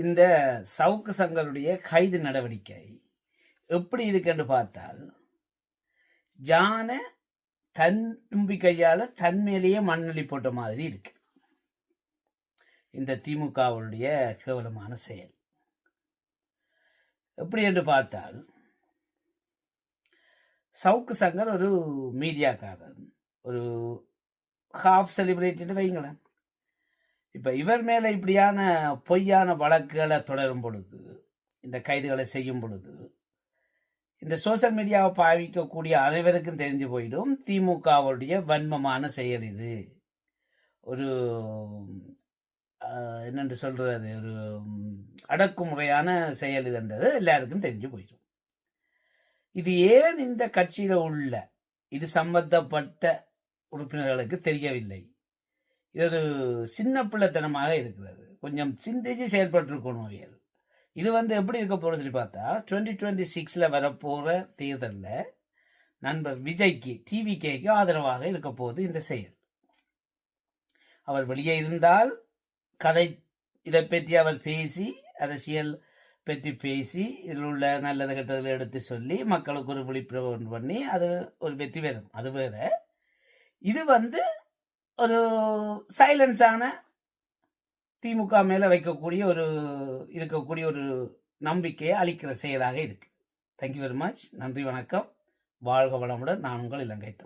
இந்த சவுக்கு சங்கருடைய கைது நடவடிக்கை எப்படி இருக்குன்னு பார்த்தால், ஜான தன் தும்பி கையால் தன் மேலேயே மண்ணெளி போட்ட மாதிரி இருக்கு இந்த திமுகவுடைய கேவலமான செயல். எப்படி என்று பார்த்தால், சவுக்கு சங்கர் ஒரு மீடியாக்காரன், ஒரு ஹாஃப் செலிபிரிட்டின்னு வைங்களேன். இப்போ இவர் மேலே இப்படியான பொய்யான வழக்குகளை தொடரும் பொழுது, இந்த கைதுகளை செய்யும் பொழுது, இந்த சோசியல் மீடியாவை பாவிக்கக்கூடிய அனைவருக்கும் தெரிஞ்சு போயிடும் திமுகவுடைய வன்மமான செயல் இது. ஒரு என்னென்று சொல்றது, ஒரு அடக்குமுறையான செயல் இதுன்றது எல்லாருக்கும் தெரிஞ்சு போயிடும். இது ஏன் இந்த கட்சியில் உள்ள இது சம்பந்தப்பட்ட உறுப்பினர்களுக்கு தெரியவில்லை? இது ஒரு சின்ன பிள்ளைத்தனமாக இருக்கிறது. கொஞ்சம் சிந்திச்சு செயல்பட்டுருக்கணும் அவியல். இது எப்படி இருக்க போகிறது சொல்லி பார்த்தா, 2026 வரப்போகிற தேர்தலில் நண்பர் விஜய்க்கு, டிவிகேக்கு ஆதரவாக இருக்க போகுது இந்த செயல். அவர் வெளியே இருந்தால் இதை பற்றி அவர் பேசி, அரசியல் பற்றி பேசி, இதில் உள்ள நல்லது கெட்டதில் எடுத்து சொல்லி மக்களுக்கு ஒரு விழிப்புணர்வு பண்ணி அது ஒரு வெற்றி பெறும். அது வேற. இது ஒரு சைலன்ஸான திமுக மேலே இருக்கக்கூடிய ஒரு நம்பிக்கையை அளிக்கிற செயலாக இருக்கு. Thank you very much. நன்றி, வணக்கம். வாழ்க வளமுடன். நான் உங்கள் இலங்கை தமிழ்.